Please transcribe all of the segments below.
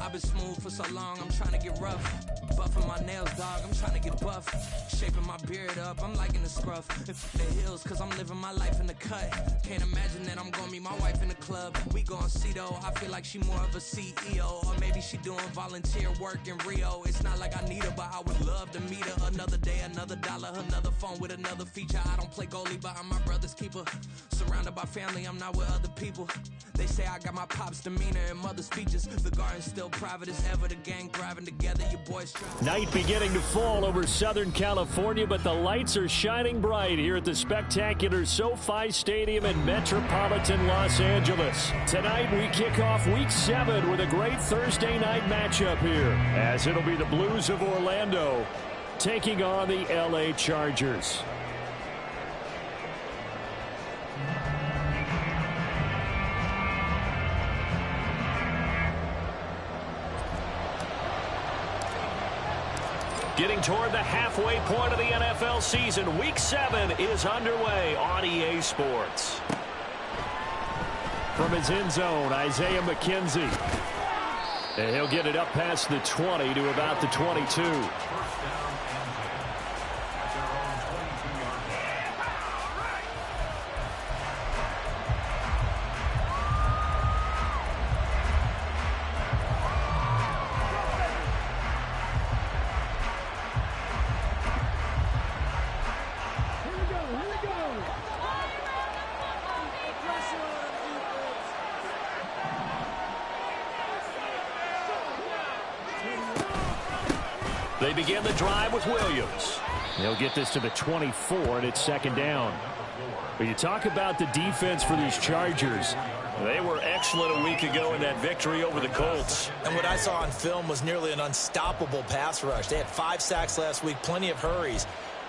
I've been smooth for so long, I'm trying to get rough. Buffing my nails, dog, I'm trying to get buff. Shaping my beard up, I'm liking the scruff. The hills, cause I'm living my life in the cut. Can't imagine that I'm gonna meet my wife in the club. We gon' see though, I feel like she more of a CEO. Or maybe she doing volunteer work in Rio. It's not like I need her, but I would love to meet her. Another day, another dollar, another phone with another feature. I don't play goalie, but I'm my brother's keeper. Surrounded by family, I'm not with other people. They say I got my pop's demeanor and mother's features. The garden's still private as ever, the gang thriving together, your boys try. Night beginning to fall over Southern California, but the lights are shining bright here at the spectacular SoFi Stadium in metropolitan Los Angeles. Tonight we kick off Week 7 with a great Thursday night matchup here, as it'll be the Blues of Orlando taking on the LA Chargers. Getting toward the halfway point of the NFL season, Week 7 is underway on EA Sports. From his end zone, Isaiah McKenzie. And he'll get it up past the 20 to about the 22. They begin the drive with Williams. They'll get this to the 24, and it's second down. But you talk about the defense for these Chargers. They were excellent a week ago in that victory over the Colts. And what I saw on film was nearly an unstoppable pass rush. They had 5 sacks last week, plenty of hurries.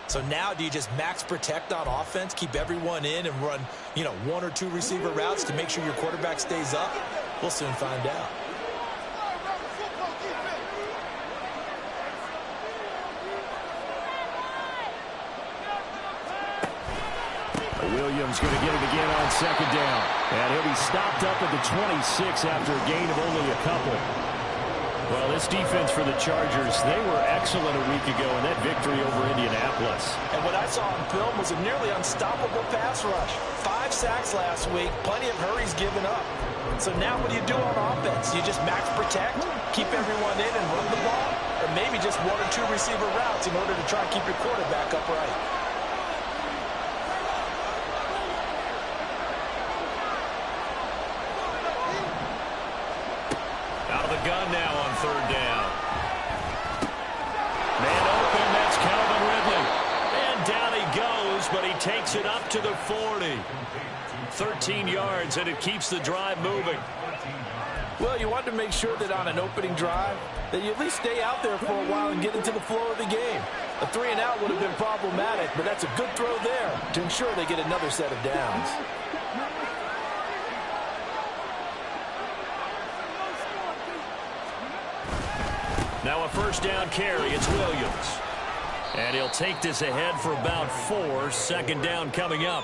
So now do you just max protect on offense, keep everyone in, and run, 1 or 2 receiver routes to make sure your quarterback stays up? We'll soon find out. Williams going to get it again on second down. And he'll be stopped up at the 26 after a gain of only a couple. Well, this defense for the Chargers, they were excellent a week ago in that victory over Indianapolis. And what I saw on film was a nearly unstoppable pass rush. 5 sacks last week, plenty of hurries given up. So now what do you do on offense? You just max protect, keep everyone in and run the ball? Or maybe just 1 or 2 receiver routes in order to try and keep your quarterback upright? Gun now on third down. Man open, that's Calvin Ridley. And down he goes, but he takes it up to the 40. 13 yards, and it keeps the drive moving. Well, you want to make sure that on an opening drive that you at least stay out there for a while and get into the flow of the game. A 3-and-out would have been problematic, but that's a good throw there to ensure they get another set of downs. Now a first down carry, it's Williams. And he'll take this ahead for about 4, second down coming up.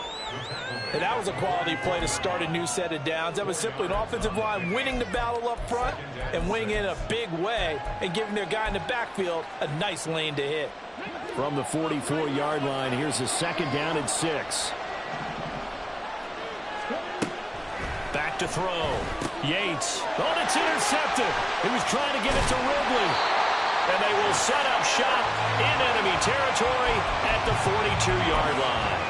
And that was a quality play to start a new set of downs. That was simply an offensive line winning the battle up front and winning in a big way and giving their guy in the backfield a nice lane to hit. From the 44-yard line, here's a second down and 6. Back to throw. Yates. Oh, it's intercepted. He was trying to get it to Ridley. And they will set up shop in enemy territory at the 42-yard line.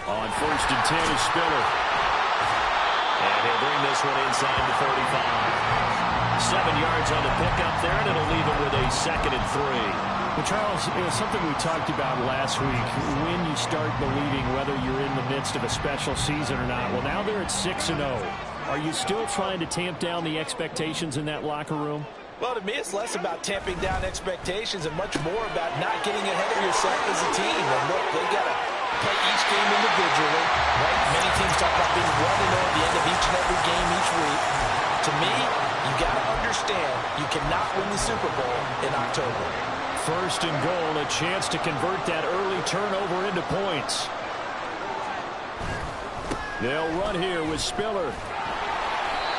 On 1st and 10 is Spiller. And he'll bring this one inside the 35. 7 yards on the pickup there, and it'll leave it with a 2nd and 3. Well, Charles, it was something we talked about last week. When you start believing whether you're in the midst of a special season or not. Well, now they're at 6-0. Are you still trying to tamp down the expectations in that locker room? Well, to me, it's less about tamping down expectations and much more about not getting ahead of yourself as a team. And look, they got to play each game individually, right? Many teams talk about being 1-0 at the end of each and every game each week. To me, understand you cannot win the Super Bowl in October. First and goal, a chance to convert that early turnover into points. They'll run here with Spiller.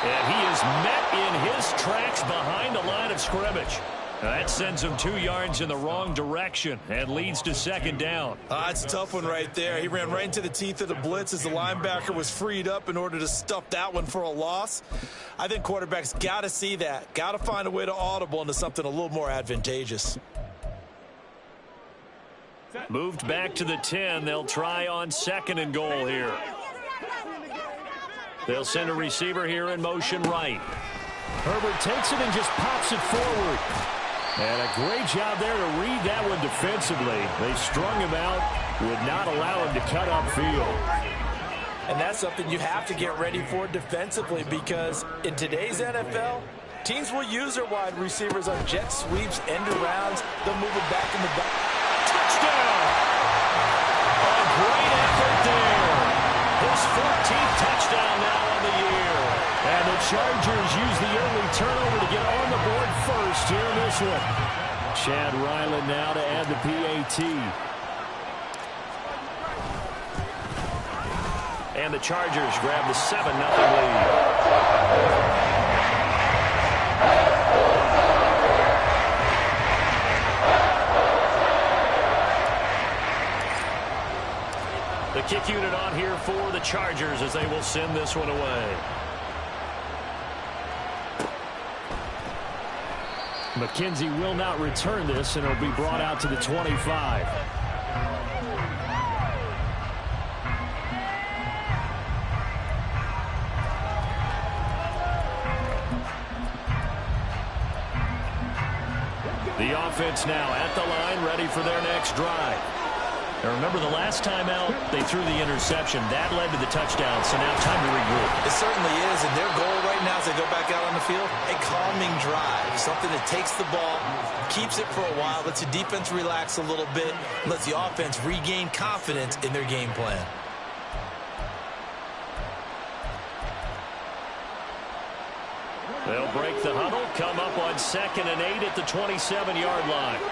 And he is met in his tracks behind the line of scrimmage. That sends him 2 yards in the wrong direction and leads to second down. It's a tough one right there. He ran right into the teeth of the blitz as the linebacker was freed up in order to stuff that one for a loss. I think quarterbacks got to see that. Got to find a way to audible into something a little more advantageous. Moved back to the 10. They'll try on second and goal here. They'll send a receiver here in motion right. Herbert takes it and just pops it forward. And a great job there to read that one defensively. They strung him out, would not allow him to cut upfield. And that's something you have to get ready for defensively, because in today's NFL, teams will use their wide receivers on jet sweeps, end arounds. They'll move it back in the back. Touchdown! A great effort there. His 14th touchdown now on the year. And the Chargers use the early turnover to get on the board first here in this one. Chad Ryland now to add the PAT. And the Chargers grab the 7-0 lead. The kick unit on here for the Chargers as they will send this one away. McKenzie will not return this, and it'll be brought out to the 25. The offense now at the line, ready for their next drive. Now remember, the last time out, they threw the interception. That led to the touchdown, so now time to regroup. It certainly is, and their goal right now as they go back out on the field, a calming drive. Something that takes the ball, keeps it for a while, lets the defense relax a little bit, lets the offense regain confidence in their game plan. They'll break the huddle, come up on 2nd and 8 at the 27-yard line.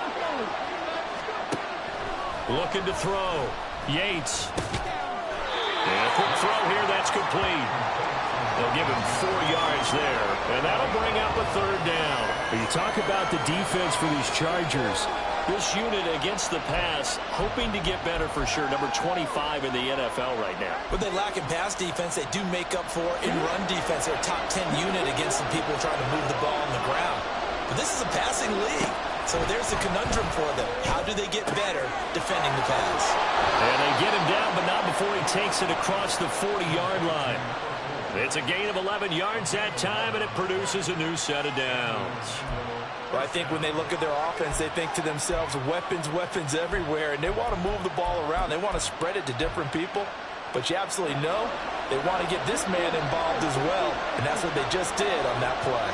Looking to throw. Yates. And a quick throw here, that's complete. They'll give him 4 yards there, and that'll bring up a 3rd down. When you talk about the defense for these Chargers, this unit against the pass, hoping to get better for sure. Number 25 in the NFL right now. What they lack in pass defense, they do make up for in run defense. They're a top 10 unit against the people trying to move the ball on the ground. But this is a passing league. So there's a conundrum for them. How do they get better defending the pass? And they get him down, but not before he takes it across the 40-yard line. It's a gain of 11 yards that time, and it produces a new set of downs. Well, I think when they look at their offense, they think to themselves, weapons, weapons everywhere, and they want to move the ball around. They want to spread it to different people. But you absolutely know they want to get this man involved as well, and that's what they just did on that play.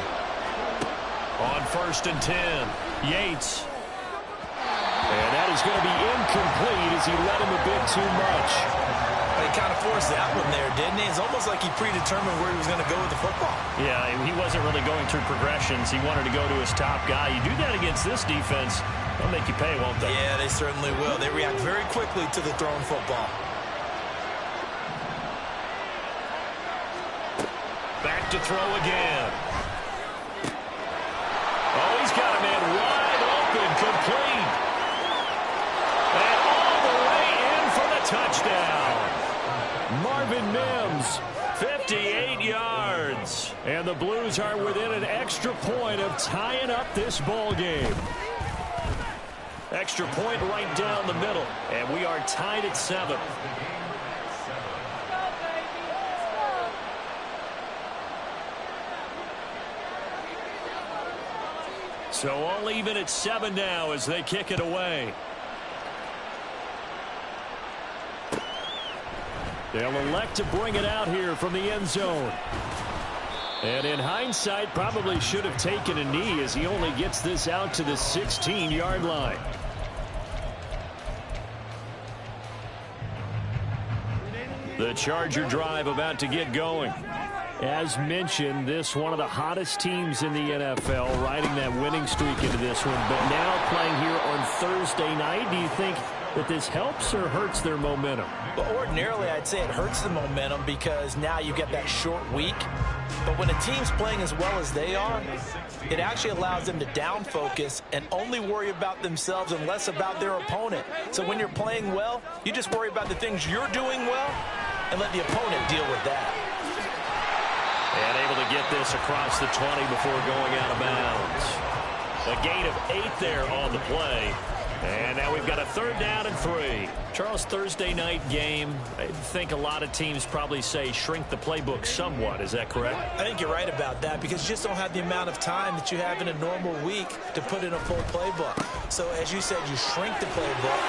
On 1st and 10, Yates. And that is going to be incomplete as he led him a bit too much. He kind of forced that one there, didn't he? It's almost like he predetermined where he was going to go with the football. Yeah, he wasn't really going through progressions. He wanted to go to his top guy. You do that against this defense, they'll make you pay, won't they? Yeah, they certainly will. They react very quickly to the thrown football. Back to throw again. Oh, he's got a man wide open, complete. And all the way in for the touchdown. Marvin Mims, 58 yards. And the Blues are within an extra point of tying up this ball game. Extra point right down the middle. And we are tied at 7. So all even at 7 now as they kick it away. They'll elect to bring it out here from the end zone. And in hindsight, probably should have taken a knee as he only gets this out to the 16-yard line. The Charger drive about to get going. As mentioned, this one of the hottest teams in the NFL, riding that winning streak into this one. But now playing here on Thursday night, do you think that this helps or hurts their momentum? Well, ordinarily, I'd say it hurts the momentum because now you get that short week. But when a team's playing as well as they are, it actually allows them to down focus and only worry about themselves and less about their opponent. So when you're playing well, you just worry about the things you're doing well and let the opponent deal with that. And able to get this across the 20 before going out of bounds. A gain of 8 there on the play. And now we've got a 3rd down and 3. Charles, Thursday night game, I think a lot of teams probably say shrink the playbook somewhat. Is that correct? I think you're right about that because you just don't have the amount of time that you have in a normal week to put in a full playbook. So as you said, you shrink the playbook,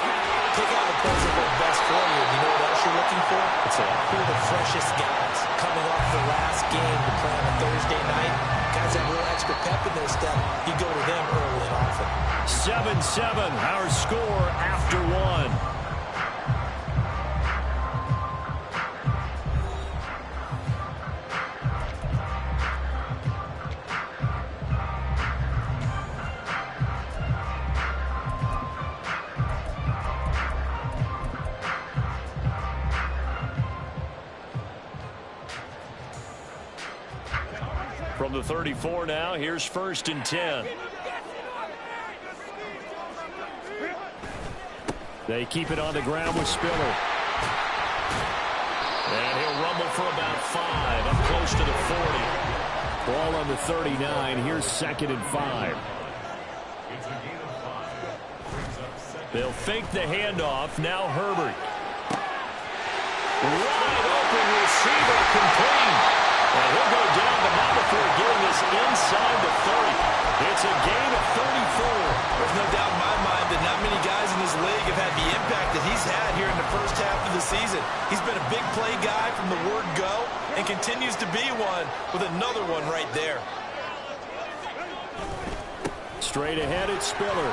take out the plays that work best for you. You know what else you're looking for? Who are the freshest guys coming off the last game to play on a Thursday night? Guys have a little extra pep in their step. You go to them early and often. 7-7, our score after 1. From the 34 now, here's 1st and 10. They keep it on the ground with Spiller. And he'll rumble for about 5, up close to the 40. Ball on the 39. Here's 2nd and 5. They'll fake the handoff. Now Herbert. Wide open receiver, complete. And he'll go down, but not before getting this inside the 30. It's a gain of 34. There's no doubt in my mind that not many guys in this league have had the impact that he's had here in the first half of the season. He's been a big play guy from the word go and continues to be one with another one right there. Straight ahead, it's Spiller.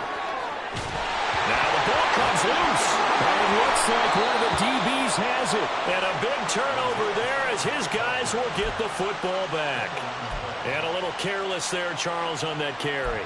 Now the ball comes loose. And it looks like one of the DBs has it. And a big turnover there as his guys will get the football back. And a little careless there, Charles, on that carry.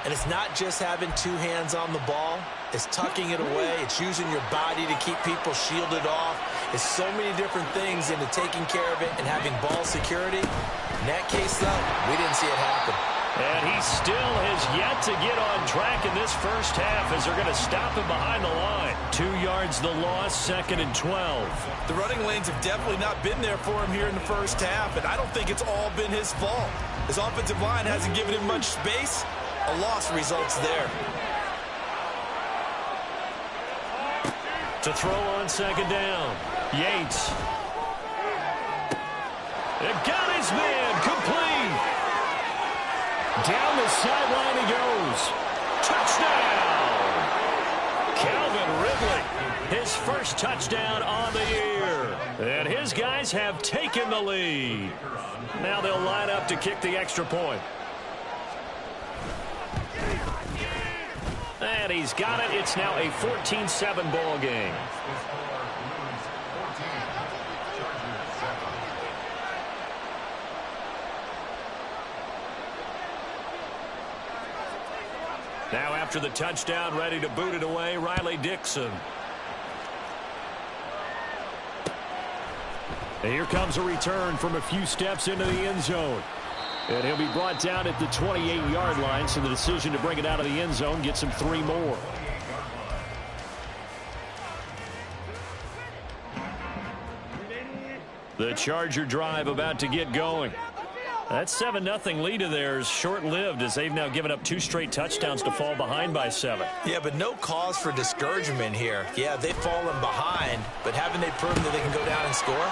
And it's not just having 2 hands on the ball. It's tucking it away. It's using your body to keep people shielded off. It's so many different things into taking care of it and having ball security. In that case, though, we didn't see it happen. And he still has yet to get on track in this first half as they're going to stop him behind the line. 2 yards the loss, 2nd and 12. The running lanes have definitely not been there for him here in the first half, and I don't think it's all been his fault. His offensive line hasn't given him much space. A loss results there. To throw on 2nd down. Yates. It got his man complete. Down the sideline he goes. Touchdown! Calvin Ridley, his first touchdown on the year. And his guys have taken the lead. Now they'll line up to kick the extra point. And he's got it. It's now a 14-7 ball game. Now after the touchdown, ready to boot it away, Riley Dixon. And here comes a return from a few steps into the end zone. And he'll be brought down at the 28-yard line, so the decision to bring it out of the end zone gets him 3 more. The Charger drive about to get going. That 7-0 lead of theirs short-lived as they've now given up 2 straight touchdowns to fall behind by 7. Yeah, but no cause for discouragement here. Yeah, they've fallen behind, but haven't they proven that they can go down and score?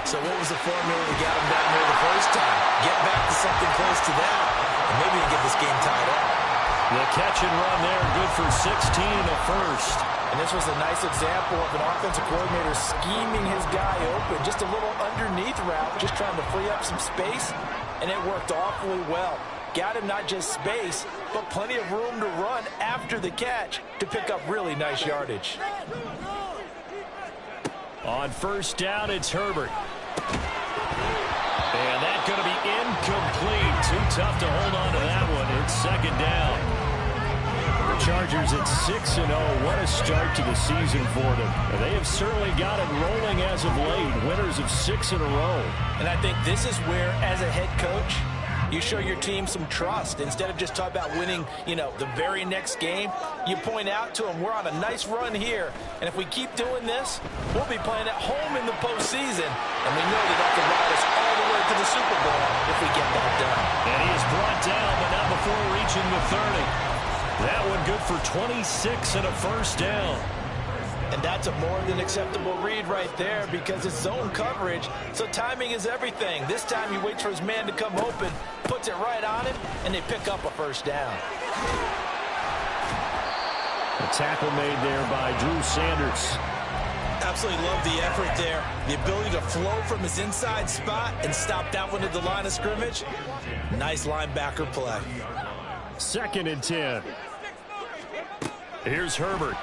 So what was the formula that got them down there the first time? Get back to something close to that, and maybe we can get this game tied up. The catch and run there, good for 16 and a first. And this was a nice example of an offensive coordinator scheming his guy open. Just a little underneath route, just trying to free up some space. And it worked awfully well. Got him not just space, but plenty of room to run after the catch to pick up really nice yardage. On 1st down, it's Herbert. And that's going to be incomplete. Too tough to hold on to that one. It's second down. The Chargers at 6-0. What a start to the season for them. They have certainly got it rolling as of late. Winners of 6 in a row. And I think this is where, as a head coach, you show your team some trust. Instead of just talking about winning, the very next game, you point out to them, we're on a nice run here. And if we keep doing this, we'll be playing at home in the postseason. And we know that can ride us all the way to the Super Bowl if we get that done. And he is brought down, but not before reaching the 30. That one good for 26 and a first down. And that's a more than acceptable read right there because it's zone coverage, so timing is everything. This time he waits for his man to come open, puts it right on him, and they pick up a first down. A tackle made there by Drew Sanders. Absolutely love the effort there. The ability to flow from his inside spot and stop that one at the line of scrimmage. Nice linebacker play. 2nd and 10. Here's Herbert.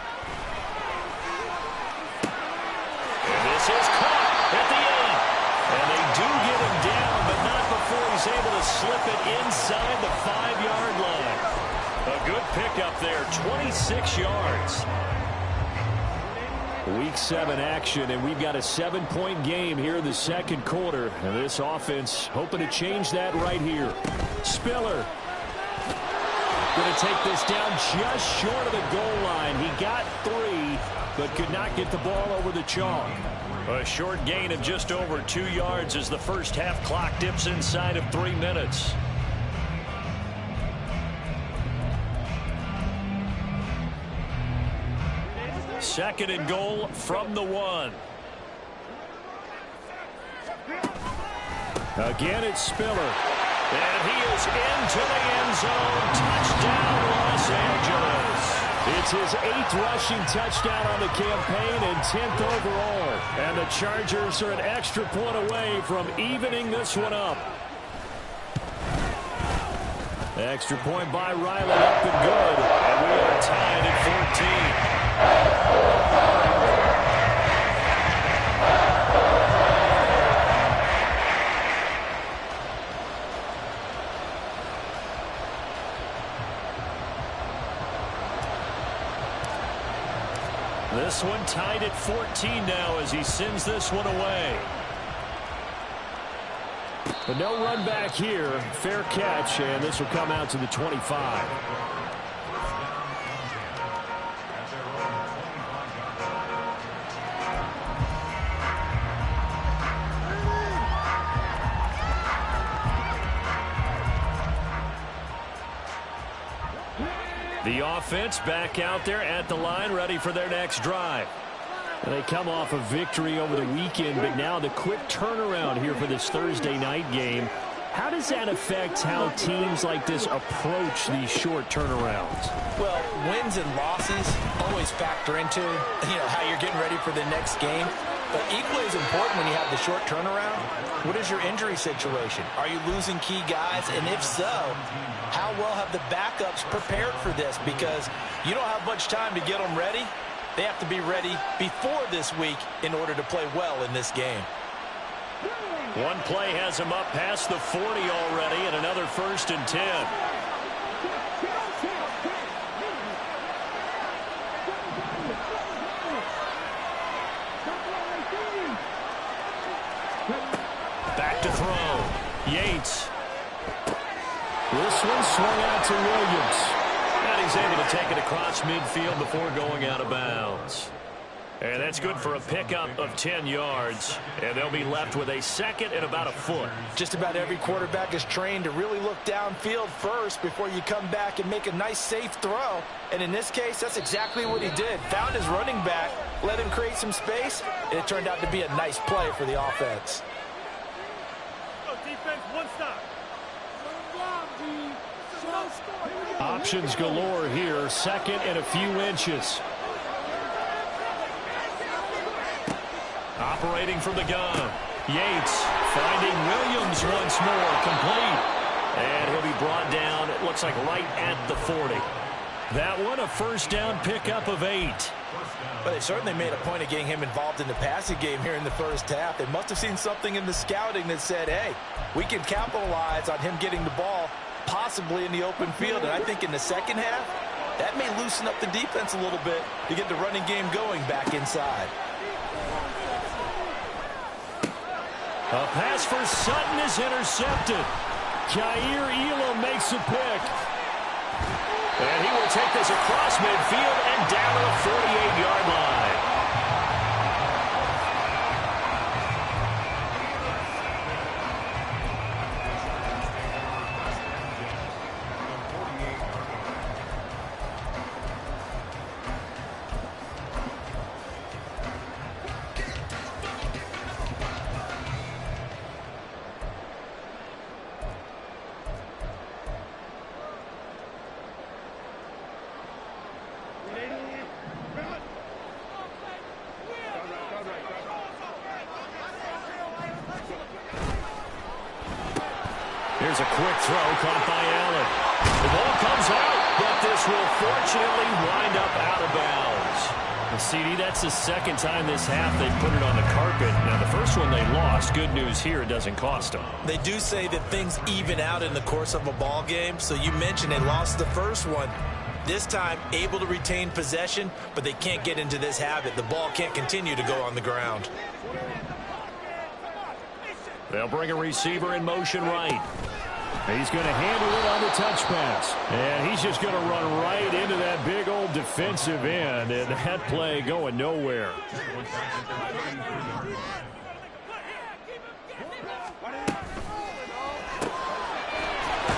And this is caught at the end. And they do get him down, but not before he's able to slip it inside the 5-yard line. A good pickup there, 26 yards. Week 7 action, and we've got a 7-point game here in the second quarter. And this offense hoping to change that right here. Spiller going to take this down just short of the goal line. He got 3, but could not get the ball over the chalk. A short gain of just over 2 yards as the first half clock dips inside of 3 minutes. Second and goal from the 1. Again, it's Spiller. And he is into the end zone. Touchdown, Los Angeles. It's his 8th rushing touchdown on the campaign and 10th overall. And the Chargers are an extra point away from evening this one up. Extra point by Riley, up and good. And we are tied at 14. This one tied at 14 now as he sends this one away. But no run back here. Fair catch, and this will come out to the 25. The offense back out there at the line, ready for their next drive. And they come off a victory over the weekend, but now the quick turnaround here for this Thursday night game. How does that affect how teams like this approach these short turnarounds? Well, wins and losses always factor into, how you're getting ready for the next game. But equally as important when you have the short turnaround, what is your injury situation? Are you losing key guys? And if so, how well have the backups prepared for this? Because you don't have much time to get them ready. They have to be ready before this week in order to play well in this game. One play has him up past the 40 already, and another 1st and 10. Back to throw. Yates. This one swung out to Williams. And he's able to take it across midfield before going out of bounds. And that's good for a pickup of 10 yards. And they'll be left with a 2nd and about a foot. Just about every quarterback is trained to really look downfield first before you come back and make a nice, safe throw. And in this case, that's exactly what he did. Found his running back, let him create some space, and it turned out to be a nice play for the offense. Defense, 1 stop. Options galore here. 2nd and a few inches. Operating from the gun. Yates finding Williams once more. Complete. And he'll be brought down, it looks like right at the 40. That one a first down pickup of 8. But they certainly made a point of getting him involved in the passing game here in the first half. They must have seen something in the scouting that said, hey, we can capitalize on him getting the ball possibly in the open field. And I think in the second half, that may loosen up the defense a little bit to get the running game going back inside. A pass for Sutton is intercepted. Kaiir Elam makes a pick. And he will take this across midfield and down to the 48-yard line. Here's a quick throw caught by Allen. The ball comes out, but this will fortunately wind up out of bounds. And CD, that's the second time this half they've put it on the carpet. Now, the first one they lost. Good news here, it doesn't cost them. They do say that things even out in the course of a ball game. So you mentioned they lost the first one. This time, able to retain possession, but they can't get into this habit. The ball can't continue to go on the ground. They'll bring a receiver in motion right. He's going to handle it on the touch pass. And he's just going to run right into that big old defensive end. And that play going nowhere.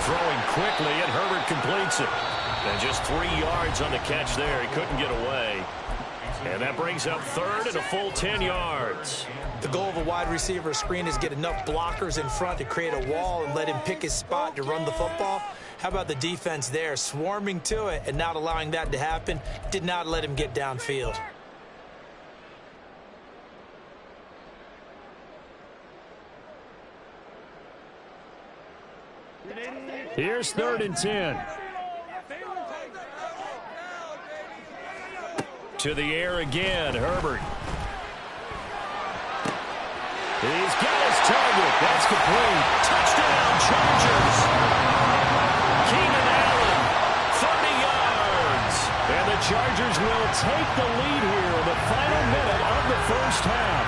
Throwing quickly, and Herbert completes it. And just 3 yards on the catch there. He couldn't get away. And that brings up third and a full 10 yards. The goal of a wide receiver screen is get enough blockers in front to create a wall and let him pick his spot to run the football. How about the defense there, swarming to it and not allowing that to happen? Did not let him get downfield. Here's 3rd and 10. To the air again, Herbert. He's got his target. That's complete. Touchdown, Chargers. Keenan Allen, 30 yards. And the Chargers will take the lead here in the final minute of the first half.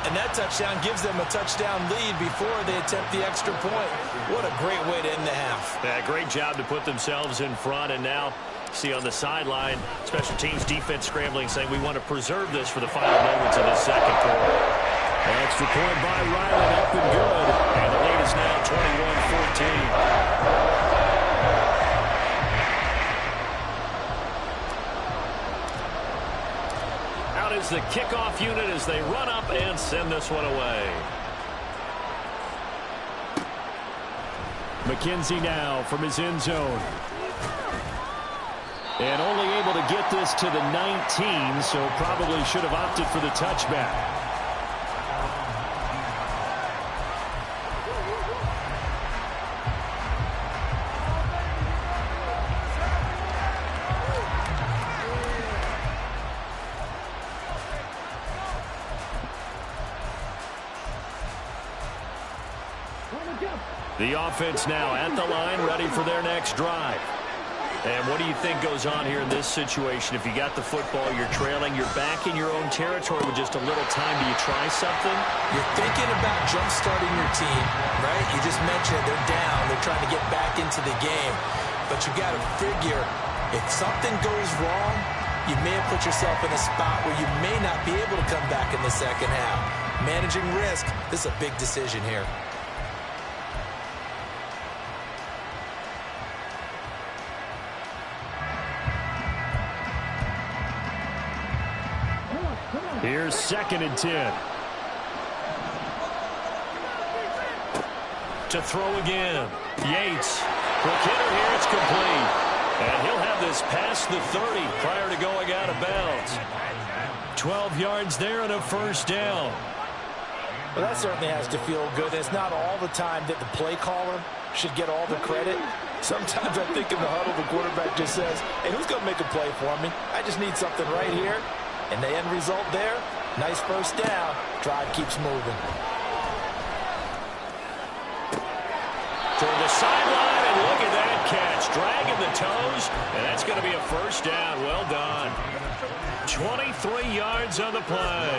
And that touchdown gives them a touchdown lead before they attempt the extra point. What a great way to end the half. Yeah, great job to put themselves in front. And now, see on the sideline, special teams defense scrambling, saying we want to preserve this for the final moments of this second quarter. Extra point by Ryland, up and good. And the lead is now 21-14. Out is the kickoff unit as they run up and send this one away. McKenzie now from his end zone. And only able to get this to the 19, so probably should have opted for the touchback. The offense now at the line, ready for their next drive. And what do you think goes on here in this situation? If you got the football, you're trailing, you're back in your own territory with just a little time. Do you try something? You're thinking about jump-starting your team, right? You just mentioned they're down. They're trying to get back into the game. But you got to figure, if something goes wrong, you may have put yourself in a spot where you may not be able to come back in the second half. Managing risk, this is a big decision here. Here's 2nd and 10. To throw again. Yates. Quick hitter here. It's complete. And he'll have this past the 30 prior to going out of bounds. 12 yards there and a first down. Well, that certainly has to feel good. It's not all the time that the play caller should get all the credit. Sometimes I think in the huddle, the quarterback just says, hey, who's going to make a play for me? I just need something right here. And the end result there, nice first down. Drive keeps moving. Toward the sideline, and look at that catch. Dragging the toes, and that's going to be a first down. Well done. 23 yards on the play.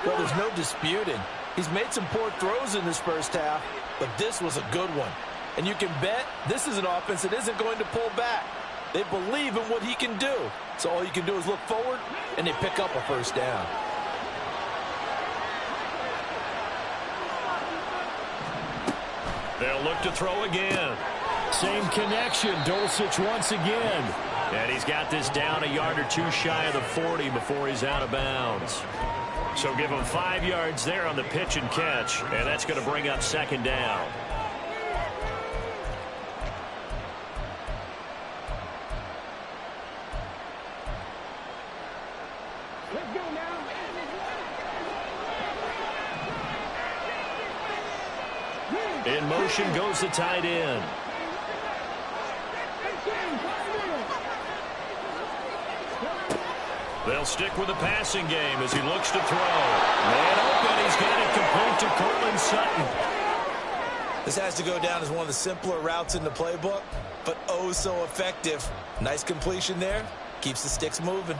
Well, there's no disputing. He's made some poor throws in this first half, but this was a good one. And you can bet this is an offense that isn't going to pull back. They believe in what he can do. So all you can do is look forward, and they pick up a first down. They'll look to throw again. Same connection. Dulcich once again. And he's got this down a yard or two shy of the 40 before he's out of bounds. So give him 5 yards there on the pitch and catch, and that's going to bring up second down. In motion goes the tight end. They'll stick with the passing game as he looks to throw. Man open, he's got it complete to Cortland Sutton. This has to go down as one of the simpler routes in the playbook, but oh so effective. Nice completion there. Keeps the sticks moving.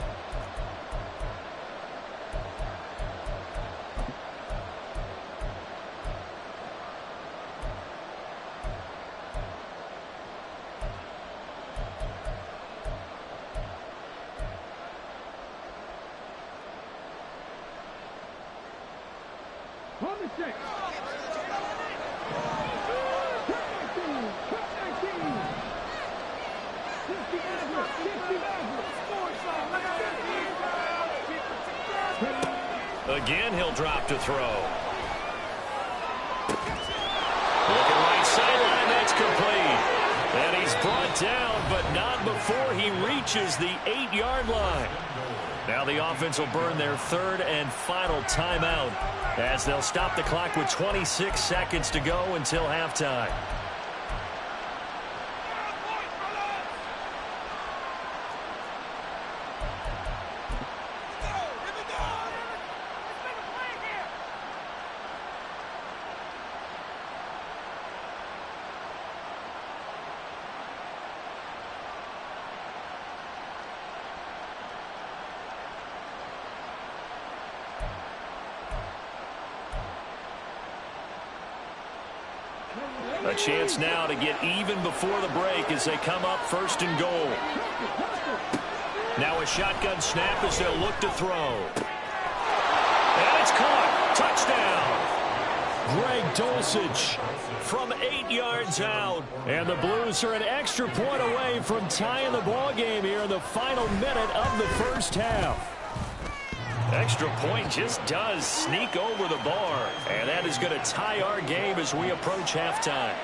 Again, he'll drop to throw. Looking right sideline, that's complete. And he's brought down, but not before he reaches the 8-yard line. Now the offense will burn their third and final timeout as they'll stop the clock with 26 seconds to go until halftime. A chance now to get even before the break as they come up first and goal. Now a shotgun snap as they'll look to throw. And it's caught. Touchdown. Greg Dulcich from 8 yards out. And the Blues are an extra point away from tying the ball game here in the final minute of the first half. Extra point just does sneak over the bar, and that is going to tie our game as we approach halftime.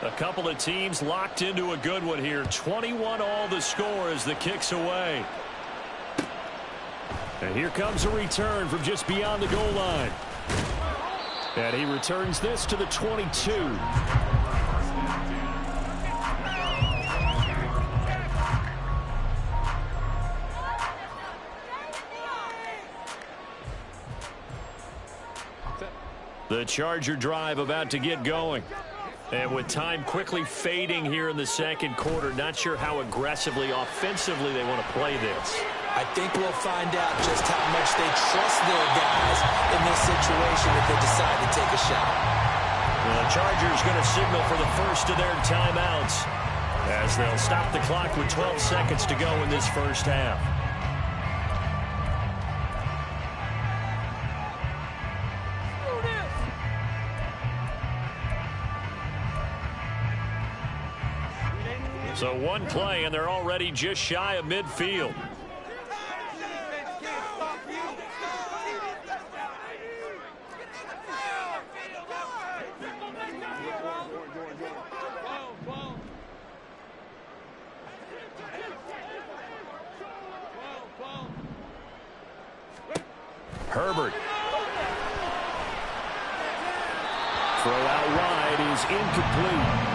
A couple of teams locked into a good one here. 21 all the score as the kick's away. And here comes a return from just beyond the goal line. And he returns this to the 22. The Charger drive about to get going. And with time quickly fading here in the second quarter, not sure how aggressively, offensively they want to play this. I think we'll find out just how much they trust their guys in this situation if they decide to take a shot. The Chargers going to signal for the first of their timeouts as they'll stop the clock with 12 seconds to go in this first half. So one play, and they're already just shy of midfield. Herbert. Throw out wide is incomplete.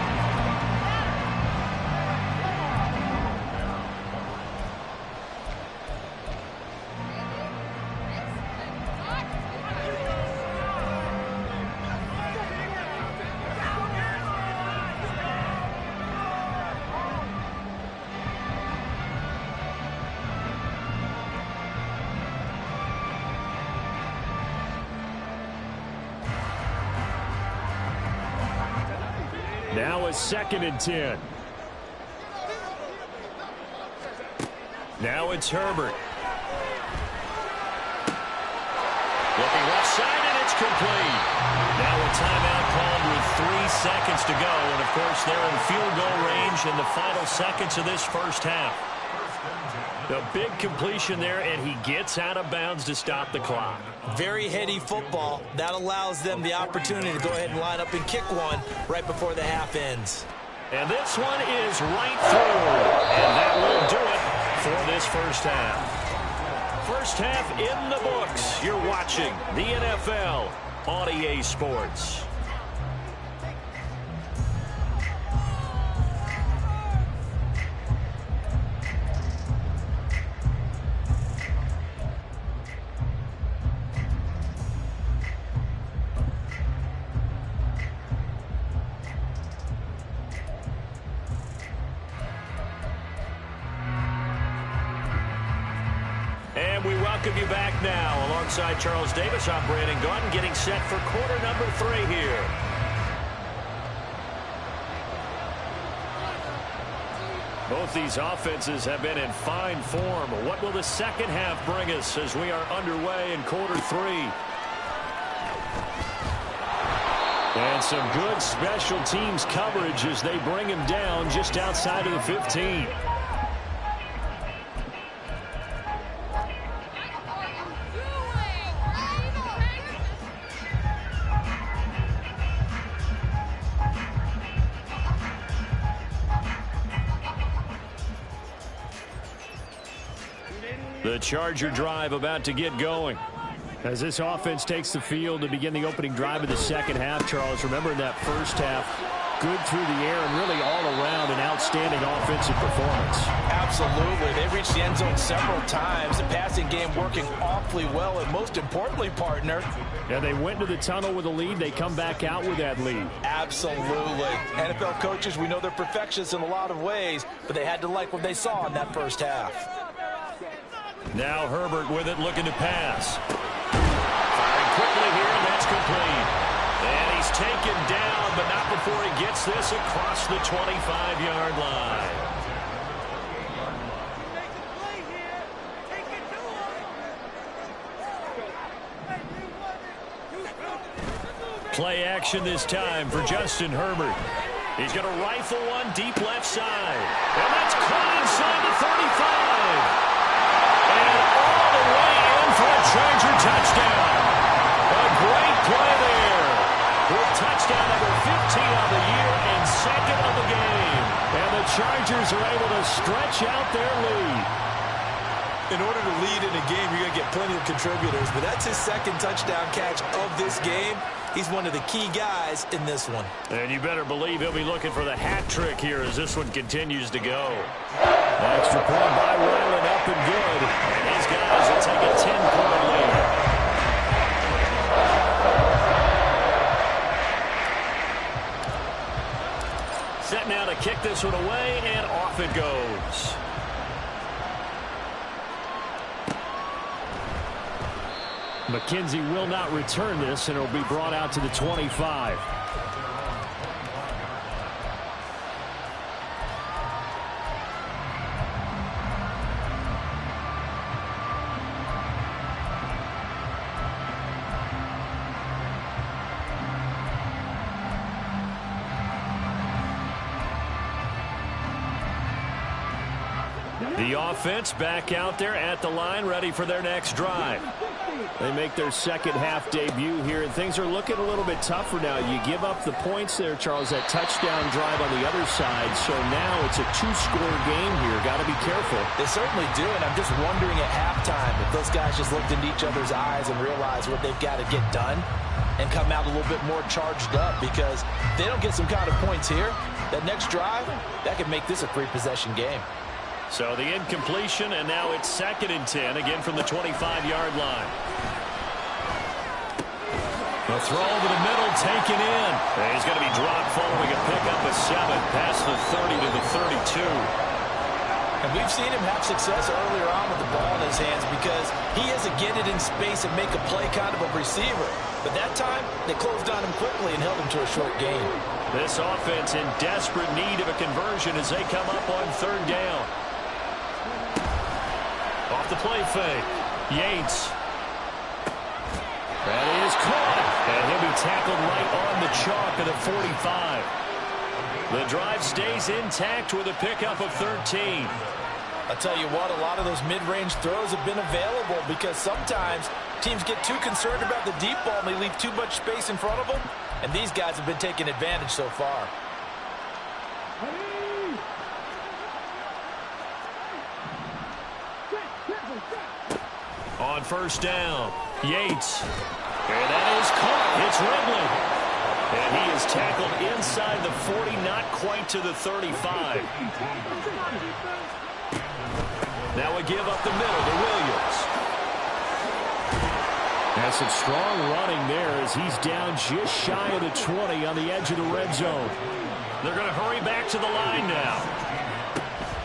Now a 2nd and 10. Now it's Herbert. Looking left side, and it's complete. Now a timeout called with 3 seconds to go. And, of course, they're in field goal range in the final seconds of this first half. The big completion there, and he gets out of bounds to stop the clock. Very heady football. That allows them the opportunity to go ahead and line up and kick one right before the half ends. And this one is right through. And that will do it for this first half. First half in the books. You're watching the NFL on EA Sports. And we welcome you back now. Alongside Charles Davis, I'm Brandon Gaudin, getting set for quarter number 3 here. Both these offenses have been in fine form. What will the second half bring us as we are underway in quarter 3? And some good special teams coverage as they bring him down just outside of the 15. The Charger drive about to get going. As this offense takes the field to begin the opening drive of the second half, Charles, remember in that first half, good through the air and really all around an outstanding offensive performance. Absolutely. They reached the end zone several times. The passing game working awfully well, and most importantly, partner. Yeah, they went to the tunnel with a lead. They come back out with that lead. Absolutely. NFL coaches, we know they're perfectionists in a lot of ways, but they had to like what they saw in that first half. Now Herbert with it, looking to pass. Firing quickly here, and that's complete. And he's taken down, but not before he gets this across the 25-yard line. Play action this time for Justin Herbert. He's going to rifle one deep left side. And that's caught inside the 35. And all the way in for a Charger touchdown. A great play there. With touchdown number 15 on the year and 2nd of the game. And the Chargers are able to stretch out their lead. In order to lead in a game, you're going to get plenty of contributors, but that's his 2nd touchdown catch of this game. He's one of the key guys in this one. And you better believe he'll be looking for the hat trick here as this one continues to go. Extra point by Ryland, up and good. And these guys will take a 10-point lead. Set now to kick this one away, and off it goes. McKenzie will not return this, and it will be brought out to the 25. The offense back out there at the line, ready for their next drive. They make their second half debut here, and things are looking a little bit tougher now. You give up the points there, Charles, that touchdown drive on the other side. So now it's a two-score game here. Got to be careful. They certainly do, and I'm just wondering at halftime if those guys just looked into each other's eyes and realized what they've got to get done and come out a little bit more charged up, because if they don't get some kind of points here, that next drive, that could make this a three-possession game. So the incompletion, and now it's 2nd and 10, again from the 25-yard line. The throw over the middle, taken in. And he's going to be dropped following a pickup of 7, past the 30 to the 32. And we've seen him have success earlier on with the ball in his hands because he has to get it in space and make a play kind of a receiver. But that time, they closed on him quickly and held him to a short gain. This offense in desperate need of a conversion as they come up on 3rd down. Off the play fake. Yates. That is caught. And he'll be tackled right on the chalk of the 45. The drive stays intact with a pickup of 13. I'll tell you what, a lot of those mid-range throws have been available because sometimes teams get too concerned about the deep ball and they leave too much space in front of them. And these guys have been taking advantage so far. On 1st down, Yates. And that is caught. It's Ridley. And he is tackled inside the 40, not quite to the 35. Now a give up the middle to Williams. Has some strong running there as he's down just shy of the 20 on the edge of the red zone. They're going to hurry back to the line now.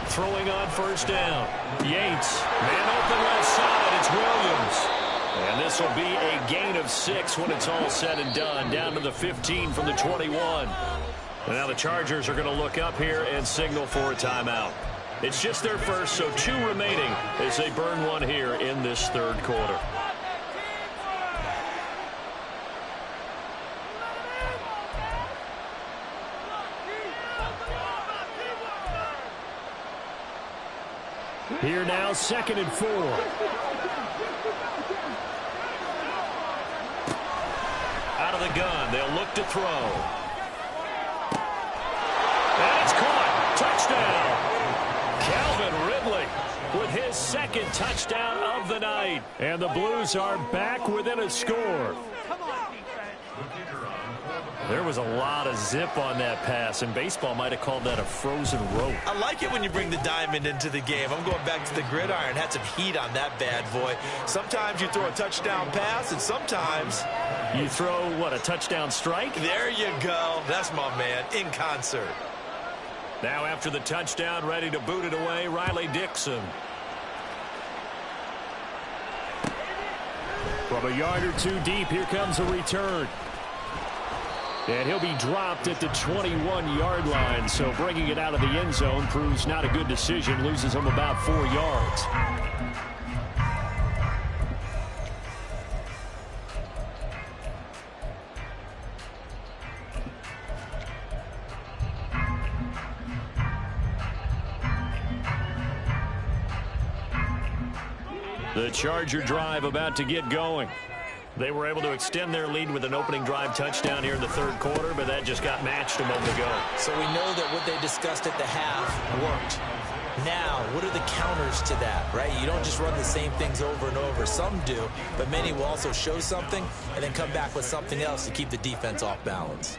Throwing on 1st down. Yates. Man open left side. It's Williams. And this will be a gain of 6 when it's all said and done. Down to the 15 from the 21. And now the Chargers are going to look up here and signal for a timeout. It's just their first, so 2 remaining as they burn one here in this 3rd quarter. Here now, 2nd and 4. Out of the gun, they'll look to throw. And it's caught. Touchdown. Calvin Ridley with his 2nd touchdown of the night. And the Blues are back within a score. There was a lot of zip on that pass, and baseball might have called that a frozen rope. I like it when you bring the diamond into the game. I'm going back to the gridiron. Had some heat on that bad boy. Sometimes you throw a touchdown pass, and sometimes you throw, what, a touchdown strike? There you go. That's my man, in concert. Now after the touchdown, ready to boot it away, Riley Dixon. From a yard or 2 deep, here comes a return. And he'll be dropped at the 21-yard line, so bringing it out of the end zone proves not a good decision, loses him about 4 yards. The Charger drive about to get going. They were able to extend their lead with an opening drive touchdown here in the 3rd quarter, but that just got matched a moment ago. So we know that what they discussed at the half worked. Now, what are the counters to that, right? You don't just run the same things over and over. Some do, but many will also show something and then come back with something else to keep the defense off balance.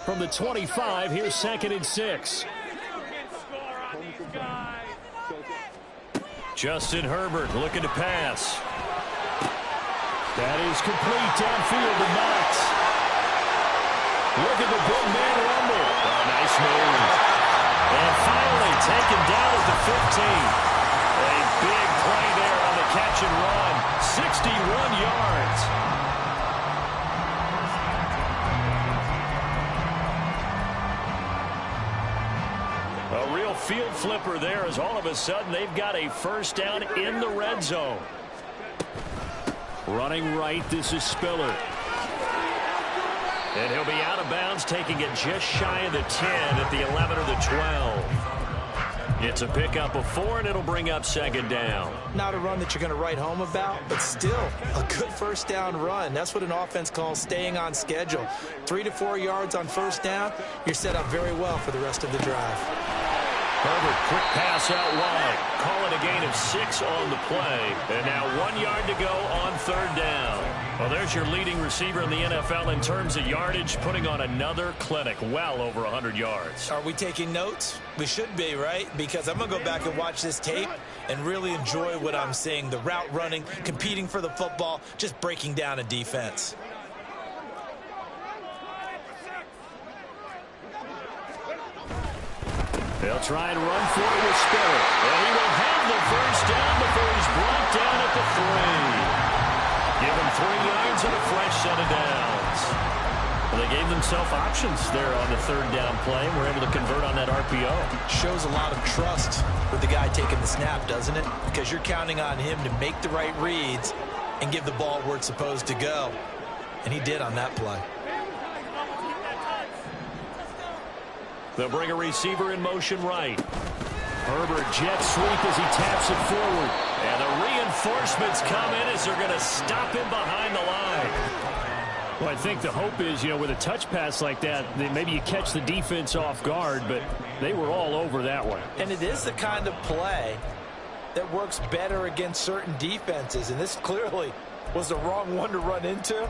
From the 25, here's 2nd and 6. Justin Herbert looking to pass. That is complete downfield to Knox. Look at the big man rumble. Oh, nice move. And finally taken down at the 15. A big play there on the catch and run. 61 yards. A real field flipper there as all of a sudden they've got a 1st down in the red zone. Running right, this is Spiller. And he'll be out of bounds, taking it just shy of the 10 at the 11 or the 12. It's a pickup of 4, and it'll bring up second down. Not a run that you're going to write home about, but still a good first down run. That's what an offense calls staying on schedule. 3 to 4 yards on first down, you're set up very well for the rest of the drive. Herbert, quick pass out wide. Call it a gain of 6 on the play. And now 1 yard to go on third down. Well, there's your leading receiver in the NFL in terms of yardage, putting on another clinic, well over 100 yards. Are we taking notes? We should be, right? Because I'm going to go back and watch this tape and really enjoy what I'm seeing. The route running, competing for the football, just breaking down a defense. They'll try and run for it with Spirit. And he will have the first down before he's brought down at the 3. Give him 3 yards and a fresh set of downs. Well, they gave themselves options there on the third down play, and were able to convert on that RPO. Shows a lot of trust with the guy taking the snap, doesn't it? Because you're counting on him to make the right reads and give the ball where it's supposed to go. And he did on that play. They'll bring a receiver in motion right. Herbert jet sweep as he taps it forward. And the reinforcements come in as they're going to stop him behind the line. Well, I think the hope is, with a touch pass like that, maybe you catch the defense off guard, but they were all over that one. And it is the kind of play that works better against certain defenses. And this clearly was the wrong one to run into.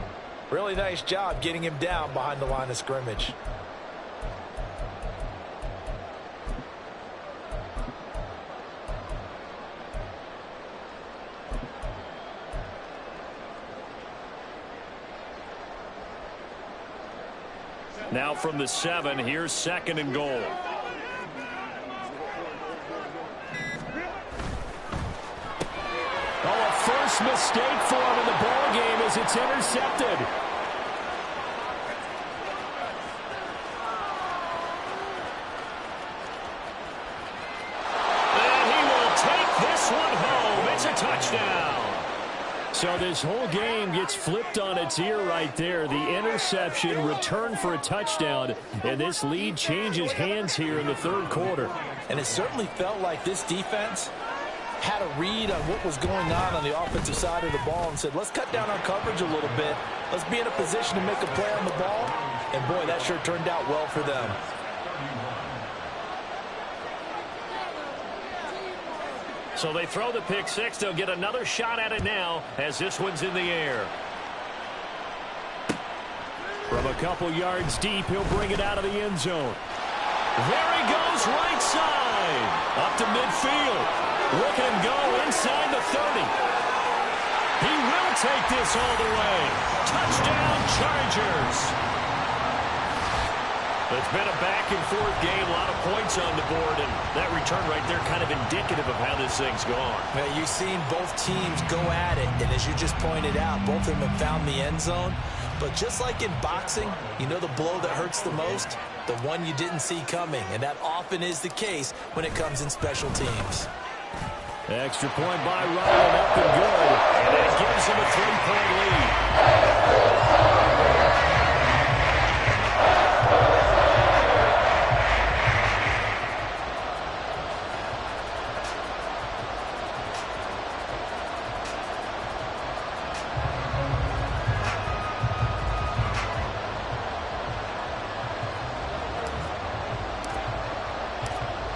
Really nice job getting him down behind the line of scrimmage. Now from the 7, here's second and goal. Oh, a first mistake for him in the ball game as it's intercepted. And he will take this one home. It's a touchdown. So this whole game gets flipped on its ear right there. The interception, return for a touchdown, and this lead changes hands here in the third quarter. And it certainly felt like this defense had a read on what was going on the offensive side of the ball and said, let's cut down our coverage a little bit. Let's be in a position to make a play on the ball. And, boy, that sure turned out well for them. So they throw the pick 6. They'll get another shot at it now as this one's in the air. From a couple yards deep, he'll bring it out of the end zone. There he goes, right side. Up to midfield. Look at him go inside the 30. He will take this all the way. Touchdown, Chargers. It's been a back-and-forth game, a lot of points on the board, and that return right there kind of indicative of how this thing's gone. Well, you've seen both teams go at it, and as you just pointed out, both of them have found the end zone. But just like in boxing, the blow that hurts the most? The one you didn't see coming, and that often is the case when it comes in special teams. Extra point by Ryan, up and good. And that gives him a 3-point lead.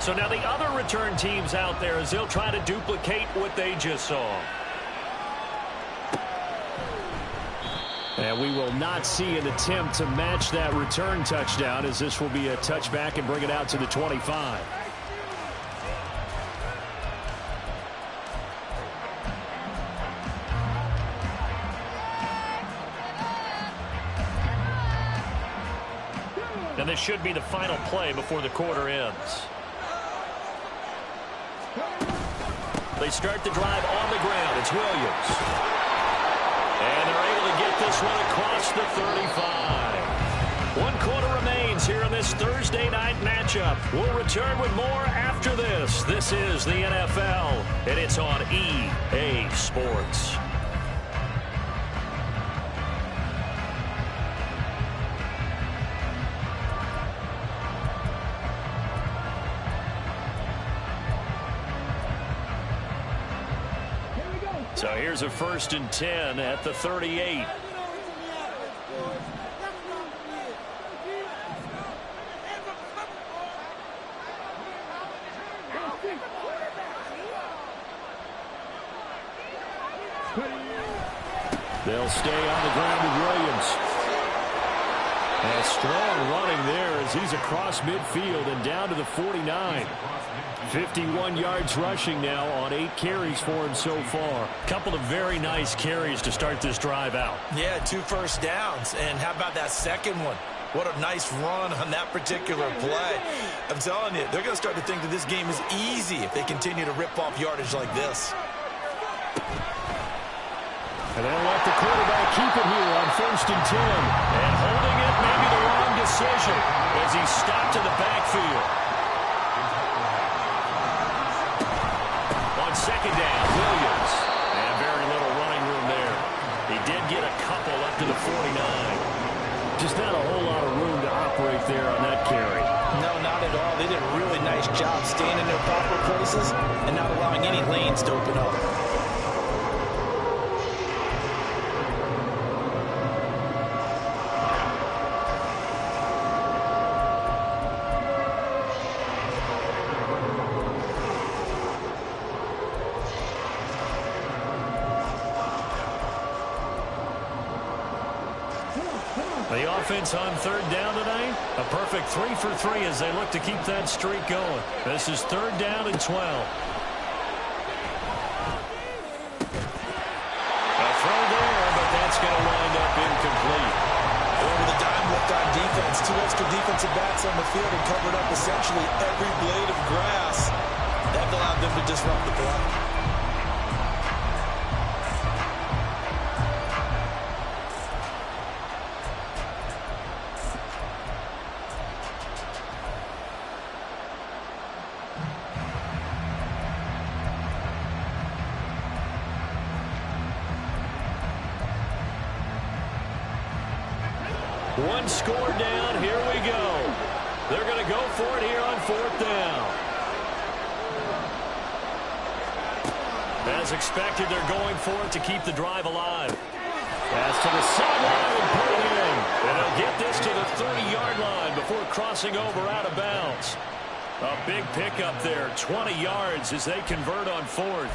So now the other return teams out there as they'll try to duplicate what they just saw. And we will not see an attempt to match that return touchdown, as this will be a touchback and bring it out to the 25. And this should be the final play before the quarter ends. They start the drive on the ground. It's Williams. And they're able to get this one across the 35. 1 quarter remains here in this Thursday night matchup. We'll return with more after this. This is the NFL, and it's on EA Sports. So here's a 1st and 10 at the 38. They'll stay on the ground with Williams. And strong running there as he's across midfield and down to the 49. 51 yards rushing now on 8 carries for him so far. Couple of very nice carries to start this drive out. Yeah, 2 first downs. And how about that second one? What a nice run on that particular play. I'm telling you, they're going to start to think that this game is easy if they continue to rip off yardage like this. And they'll let the quarterback keep it here on 1st and 10. And holding it, maybe the wrong decision as he stopped in the backfield. On 2nd down, Williams. And very little running room there. He did get a couple up to the 49. Just not a whole lot of room to operate there on that carry. No, not at all. They did a really nice job staying in their proper places and not allowing any lanes to open up. The offense on 3rd down tonight, a perfect 3 for 3 as they look to keep that streak going. This is 3rd down and 12. A throw there, but that's going to wind up incomplete. Over the dime looked on defense. 2 extra defensive backs on the field and covered up essentially every blade of grass. That allowed them to disrupt the play. One score down. Here we go. They're going to go for it here on 4th down. As expected, they're going for it to keep the drive alive. Pass to the sideline and put it in. And they'll get this to the 30-yard line before crossing over out of bounds. A big pickup there, 20 yards as they convert on 4th.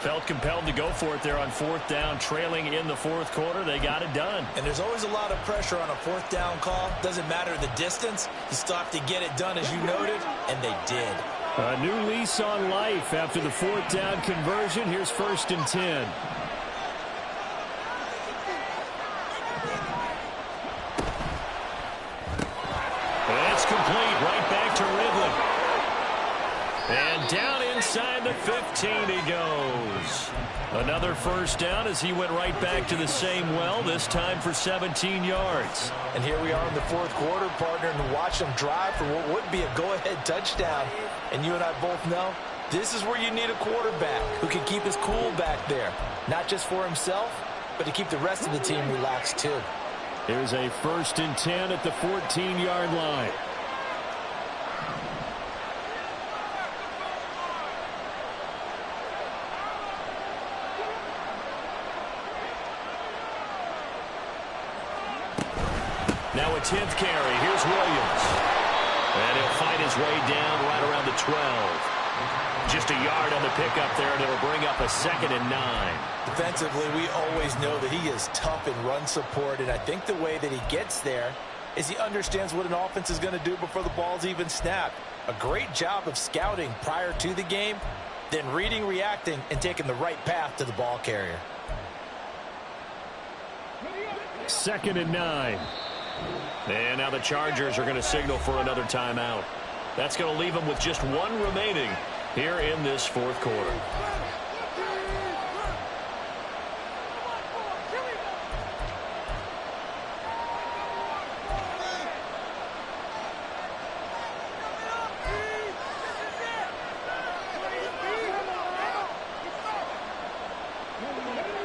Felt compelled to go for it there on 4th down, trailing in the 4th quarter. They got it done. And there's always a lot of pressure on a 4th down call. Doesn't matter the distance. You still have to get it done, as you noted, and they did. A new lease on life after the 4th down conversion. Here's 1st and 10. And it's complete. Right back to Ridley. And down inside the 15 he goes. Another 1st down as he went right back to the same well, this time for 17 yards. And here we are in the 4th quarter, partner, and watch them drive for what would be a go-ahead touchdown. And you and I both know this is where you need a quarterback who can keep his cool back there. Not just for himself, but to keep the rest of the team relaxed too. Here's a 1st and 10 at the 14-yard line. Now a 10th carry. Here's Williams. And he'll find his way down right around the 12. Just a yard on the pickup there, and it'll bring up a 2nd and 9. Defensively, we always know that he is tough in run support, and I think the way that he gets there is he understands what an offense is going to do before the ball's even snapped. A great job of scouting prior to the game, then reading, reacting, and taking the right path to the ball carrier. 2nd and 9. And now the Chargers are going to signal for another timeout. That's going to leave them with just 1 remaining here in this 4th quarter.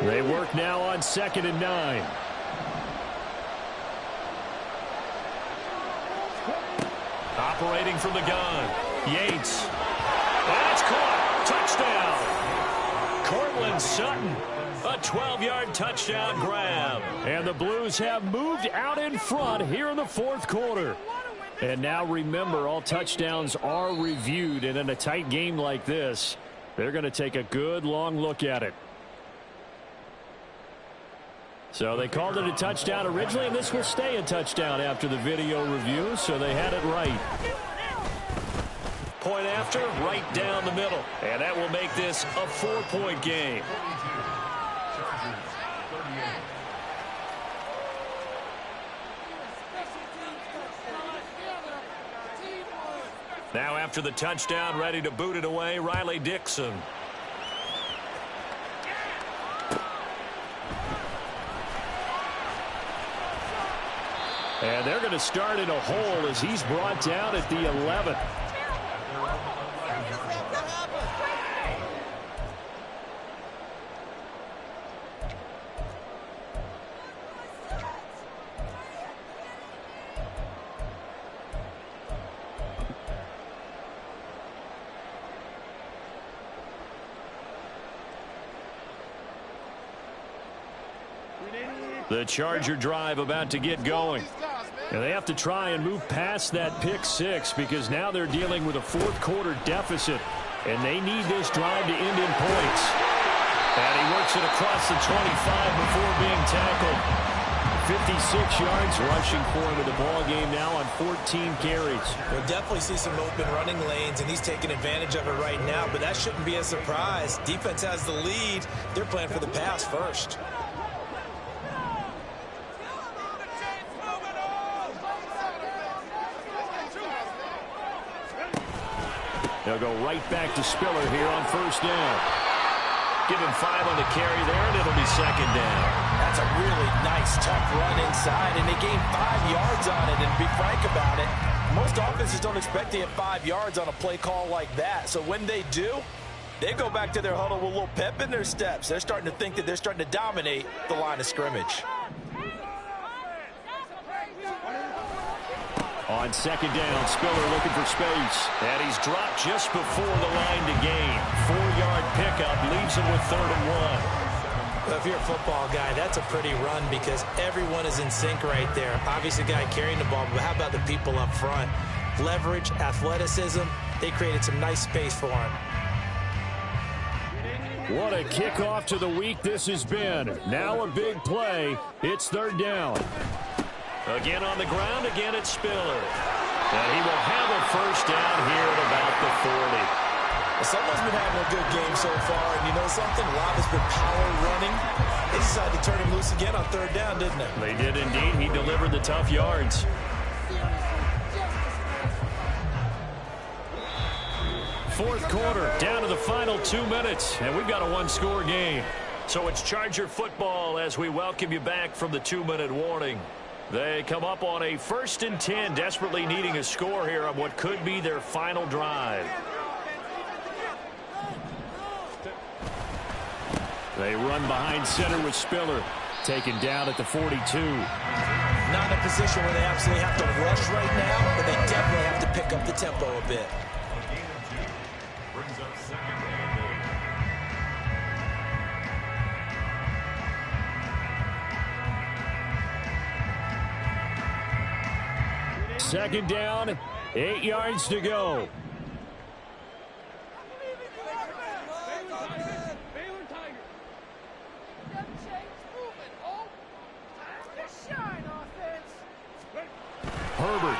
They work now on 2nd and 9. Operating from the gun, Yates. That's caught. Touchdown. Cortland Sutton, a 12-yard touchdown grab. And the Blues have moved out in front here in the fourth quarter. And now remember, all touchdowns are reviewed, and in a tight game like this, they're going to take a good long look at it. So they called it a touchdown originally, and this will stay a touchdown after the video review, so they had it right. Point after, right down the middle. And that will make this a 4-point game. Now after the touchdown, ready to boot it away, Riley Dixon. And they're going to start in a hole as he's brought down at the 11. The Charger drive about to get going. And they have to try and move past that pick six because now they're dealing with a fourth quarter deficit. And they need this drive to end in points. And he works it across the 25 before being tackled. 56 yards rushing for him in the ball game now on 14 carries. We'll definitely see some open running lanes, and he's taking advantage of it right now. But that shouldn't be a surprise. Defense has the lead. They're playing for the pass first. They'll go right back to Spiller here on first down. Give him 5 on the carry there, and it'll be second down. That's a really nice, tough run inside, and they gained 5 yards on it. And to be frank about it, most offenses don't expect to get 5 yards on a play call like that. So when they do, they go back to their huddle with a little pep in their steps. They're starting to think that they're starting to dominate the line of scrimmage. On second down, Spiller looking for space. And he's dropped just before the line to gain. 4-yard pickup leaves him with 3rd and 1. Well, if you're a football guy, that's a pretty run because everyone is in sync right there. Obviously, the guy carrying the ball, but how about the people up front? Leverage, athleticism, they created some nice space for him. What a kickoff to the week this has been. Now a big play. It's 3rd down. Again on the ground, again it's Spiller. And he will have a first down here at about the 40. Well, someone's been having a good game so far, and you know something? A lot has been power running. They decided to turn him loose again on 3rd down, didn't they? They did indeed. He delivered the tough yards. Fourth quarter, down to the final 2 minutes, and we've got a 1-score game. So it's Charger football as we welcome you back from the 2-minute warning. They come up on a 1st and 10, desperately needing a score here on what could be their final drive. They run behind center with Spiller, taken down at the 42. Not in a position where they absolutely have to rush right now, but they definitely have to pick up the tempo a bit. Second down, 8 yards to go. Herbert.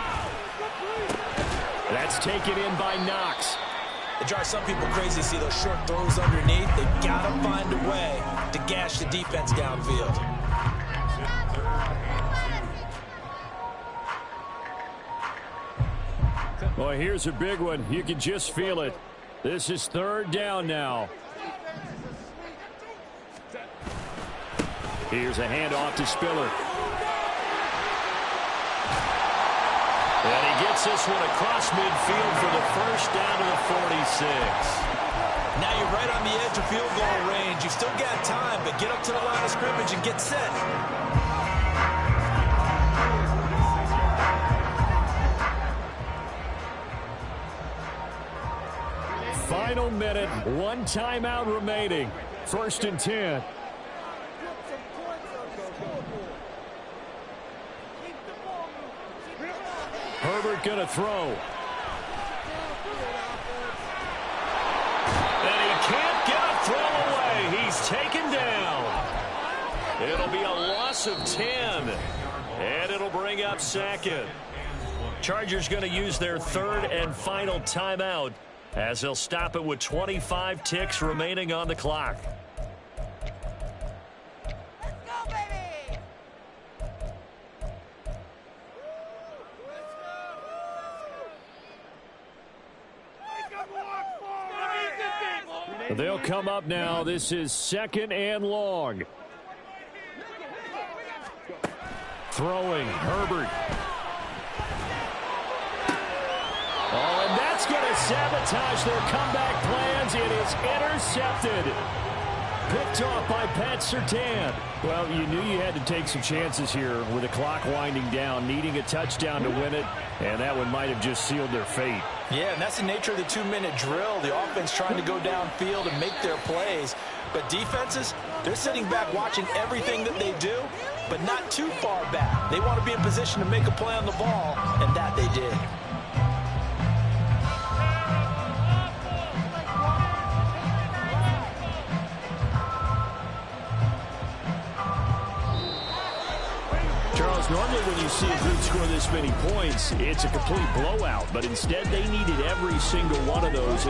That's taken in by Knox. It drives some people crazy to see those short throws underneath. They've got to find a way to gash the defense downfield. Well, here's a big one. You can just feel it. This is 3rd down now. Here's a handoff to Spiller. And he gets this one across midfield for the first down to the 46. Now you're right on the edge of field goal range. You've still got time, but get up to the line of scrimmage and get set. Final minute, 1 timeout remaining. First and 10. Herbert going to throw. And he can't get a throw away. He's taken down. It'll be a loss of 10. And it'll bring up second. Chargers going to use their third and final timeout as they'll stop it with 25 ticks remaining on the clock. They'll come up now. This is second and long. Throwing, Herbert. Oh, and that's going to sabotage their comeback plans. It is intercepted. Picked off by Pat Surtain. Well, you knew you had to take some chances here with the clock winding down, needing a touchdown to win it, and that one might have just sealed their fate. Yeah, and that's the nature of the 2-minute drill. The offense trying to go downfield and make their plays. But defenses, they're sitting back watching everything that they do, but not too far back. They want to be in position to make a play on the ball, and that they did. Charles, normally when you see a group score this many points, it's a complete blowout, but instead they needed every single one of those.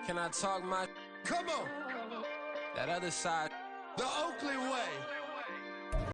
Can I talk my... Come on. That other side. The Oakland way.